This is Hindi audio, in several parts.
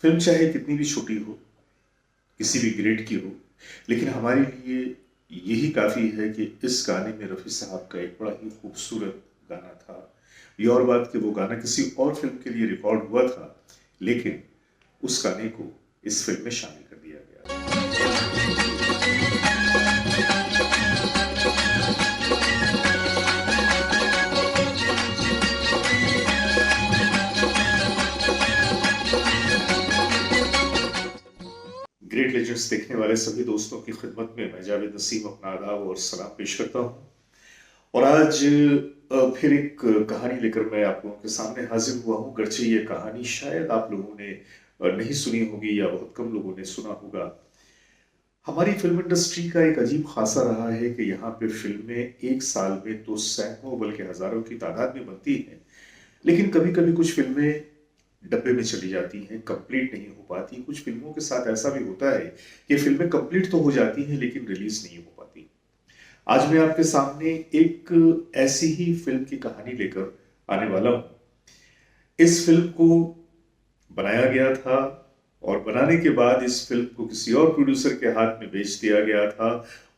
फिल्म चाहे कितनी भी छोटी हो, किसी भी ग्रेड की हो, लेकिन हमारे लिए यही काफ़ी है कि इस गाने में रफ़ी साहब का एक बड़ा ही खूबसूरत गाना था। ये और बात कि वो गाना किसी और फिल्म के लिए रिकॉर्ड हुआ था, लेकिन उस गाने को इस फिल्म में शामिल कर दिया गया। ग्रेट लेजेंड्स देखने वाले सभी दोस्तों की खिदमत में मैं जावेद नसीम अपना आदाब और सलाम पेश करता हूँ। और आज फिर एक कहानी लेकर मैं आप लोगों के सामने हाजिर हुआ हूँ। गर्चे ये कहानी शायद आप लोगों ने नहीं सुनी होगी या बहुत कम लोगों ने सुना होगा। हमारी फिल्म इंडस्ट्री का एक अजीब खासा रहा है कि यहाँ पे फिल्में एक साल में तो सैकड़ों बल्कि हजारों की तादाद में बनती हैं, लेकिन कभी कभी कुछ फिल्में डब्बे में चली जाती हैं, कंप्लीट नहीं हो पाती। कुछ फिल्मों के साथ ऐसा भी होता है कि फिल्में कंप्लीट तो हो जाती हैं लेकिन रिलीज नहीं हो पाती। आज मैं आपके सामने एक ऐसी ही फिल्म की कहानी लेकर आने वाला हूं। इस फिल्म को बनाया गया था और बनाने के बाद इस फिल्म को किसी और प्रोड्यूसर के हाथ में बेच दिया गया था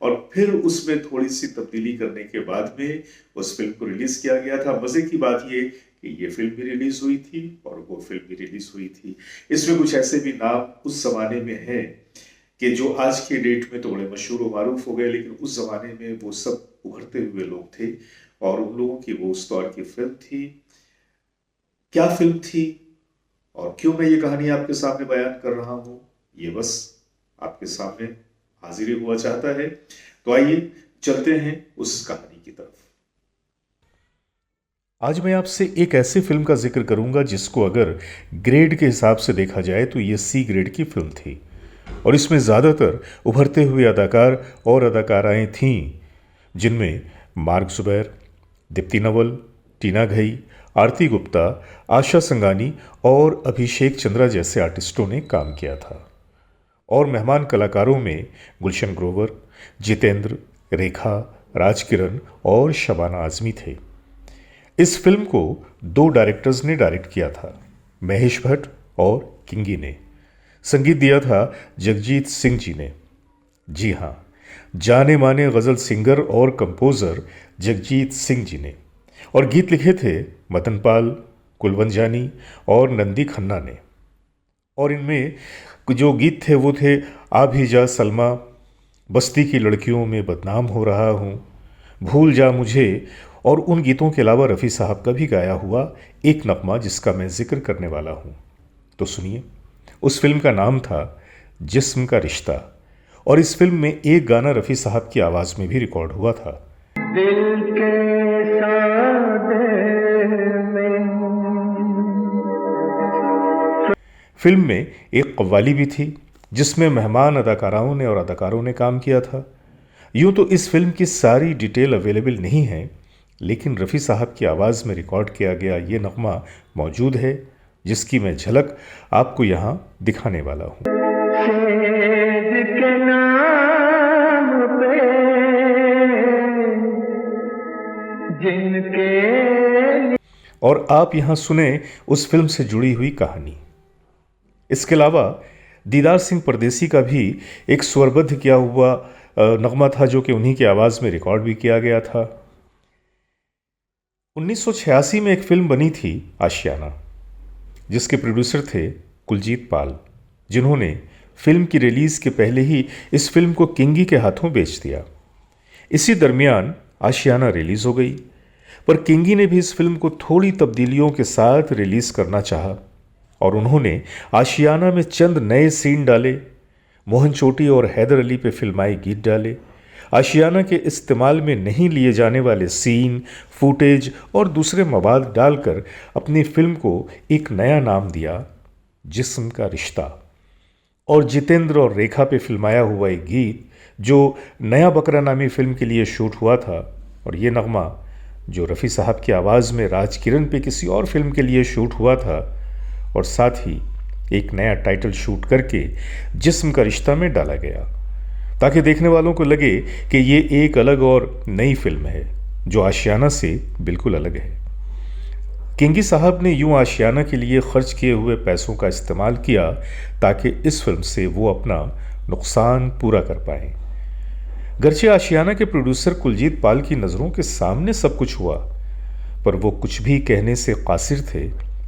और फिर उसमें थोड़ी सी तब्दीली करने के बाद में उस फिल्म को रिलीज किया गया था। मजे की बात ये कि ये फिल्म भी रिलीज हुई थी और वो फिल्म भी रिलीज हुई थी। इसमें कुछ ऐसे भी नाम उस जमाने में हैं कि जो आज के डेट में तो बड़े मशहूर और मारूफ हो गए, लेकिन उस जमाने में वो सब उभरते हुए लोग थे और उन लोगों की वो उस दौर की फिल्म थी। क्या फिल्म थी और क्यों मैं ये कहानी आपके सामने बयान कर रहा हूं, ये बस आपके सामने हाजिर हुआ चाहता है। तो आइए चलते हैं उस कहानी की तरफ। आज मैं आपसे एक ऐसी फिल्म का जिक्र करूंगा जिसको अगर ग्रेड के हिसाब से देखा जाए तो ये सी ग्रेड की फिल्म थी और इसमें ज़्यादातर उभरते हुए अदाकार और अदाकाराएं थीं, जिनमें मार्क जुबैर, दीप्ति नवल, टीना घई, आरती गुप्ता, आशा संगानी और अभिषेक चंद्रा जैसे आर्टिस्टों ने काम किया था। और मेहमान कलाकारों में गुलशन ग्रोवर, जितेंद्र, रेखा, राजकिरण और शबाना आजमी थे। इस फिल्म को दो डायरेक्टर्स ने डायरेक्ट किया था, महेश भट्ट और किंगी ने। संगीत दिया था जगजीत सिंह जी ने। जी हाँ, जाने माने गज़ल सिंगर और कंपोज़र जगजीत सिंह जी ने। और गीत लिखे थे मदन पाल, कुलवंत जानी और नंदी खन्ना ने। और इनमें जो गीत थे वो थे आ भी जा सलमा, बस्ती की लड़कियों में बदनाम हो रहा हूँ, भूल जा मुझे, और उन गीतों के अलावा रफ़ी साहब का भी गाया हुआ एक नगमा जिसका मैं जिक्र करने वाला हूँ। तो सुनिए, उस फिल्म का नाम था जिस्म का रिश्ता और इस फिल्म में एक गाना रफ़ी साहब की आवाज़ में भी रिकॉर्ड हुआ था। दिल के सादे में। फिल्म में एक कव्वाली भी थी जिसमें मेहमान अदाकाराओं ने और अदाकारों ने काम किया था। यूँ तो इस फिल्म की सारी डिटेल अवेलेबल नहीं है, लेकिन रफ़ी साहब की आवाज़ में रिकॉर्ड किया गया ये नगमा मौजूद है, जिसकी मैं झलक आपको यहाँ दिखाने वाला हूँ। सेज के नाम पे जिनके। और आप यहाँ सुने उस फिल्म से जुड़ी हुई कहानी। इसके अलावा दीदार सिंह परदेसी का भी एक स्वरबद्ध किया हुआ नगमा था जो कि उन्हीं की आवाज़ में रिकॉर्ड भी किया गया था। 1986 में एक फिल्म बनी थी आशियाना, जिसके प्रोड्यूसर थे कुलजीत पाल, जिन्होंने फिल्म की रिलीज़ के पहले ही इस फिल्म को किंगी के हाथों बेच दिया। इसी दरमियान आशियाना रिलीज़ हो गई, पर किंगी ने भी इस फिल्म को थोड़ी तब्दीलियों के साथ रिलीज़ करना चाहा और उन्होंने आशियाना में चंद नए सीन डाले, मोहन चोटी और हैदर अली पे फिल्माए गीत डाले, आशियाना के इस्तेमाल में नहीं लिए जाने वाले सीन, फुटेज और दूसरे मवाद डालकर अपनी फिल्म को एक नया नाम दिया, जिस्म का रिश्ता। और जितेंद्र और रेखा पे फिल्माया हुआ एक गीत जो नया बकरा नामी फिल्म के लिए शूट हुआ था, और ये नगमा जो रफ़ी साहब की आवाज़ में राजकिरण पे किसी और फिल्म के लिए शूट हुआ था, और साथ ही एक नया टाइटल शूट करके जिस्म का रिश्ता में डाला गया, ताकि देखने वालों को लगे कि ये एक अलग और नई फिल्म है जो आशियाना से बिल्कुल अलग है। किंगी साहब ने यूं आशियाना के लिए खर्च किए हुए पैसों का इस्तेमाल किया ताकि इस फिल्म से वो अपना नुकसान पूरा कर पाएं। गर्चे आशियाना के प्रोड्यूसर कुलजीत पाल की नज़रों के सामने सब कुछ हुआ, पर वो कुछ भी कहने से कासिर थे,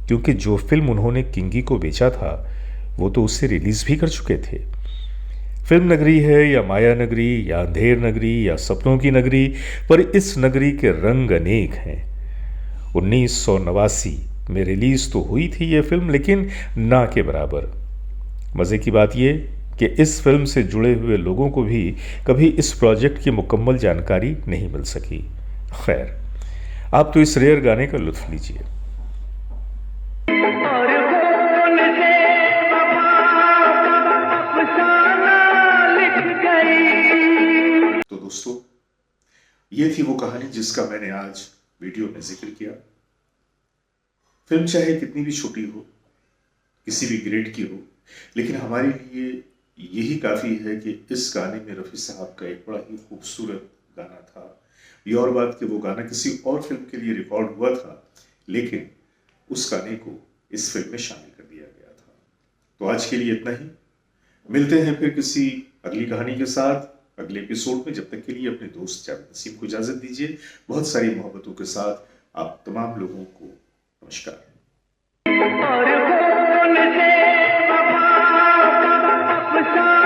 क्योंकि जो फिल्म उन्होंने किंगी को बेचा था वो तो उसे रिलीज़ भी कर चुके थे। फिल्म नगरी है या माया नगरी या अंधेर नगरी या सपनों की नगरी, पर इस नगरी के रंग अनेक हैं। 1989 में रिलीज़ तो हुई थी ये फिल्म, लेकिन ना के बराबर। मज़े की बात ये कि इस फिल्म से जुड़े हुए लोगों को भी कभी इस प्रोजेक्ट की मुकम्मल जानकारी नहीं मिल सकी। खैर, आप तो इस रेयर गाने का लुत्फ लीजिए। और खून से अफसाना लिख गई। तो दोस्तों, ये थी वो कहानी जिसका मैंने आज वीडियो में जिक्र किया। फिल्म चाहे कितनी भी छोटी हो, किसी भी ग्रेड की हो, लेकिन हमारे लिए यही काफ़ी है कि इस गाने में रफ़ी साहब का एक बड़ा ही खूबसूरत गाना था। ये और बात कि वो गाना किसी और फिल्म के लिए रिकॉर्ड हुआ था, लेकिन उस गाने को इस फिल्म में शामिल कर दिया गया था। तो आज के लिए इतना ही। मिलते हैं फिर किसी अगली कहानी के साथ अगले एपिसोड में। जब तक के लिए अपने दोस्त जावेद नसीम को इजाज़त दीजिए। बहुत सारी मोहब्बतों के साथ आप तमाम लोगों को नमस्कार। और खून से अफसाना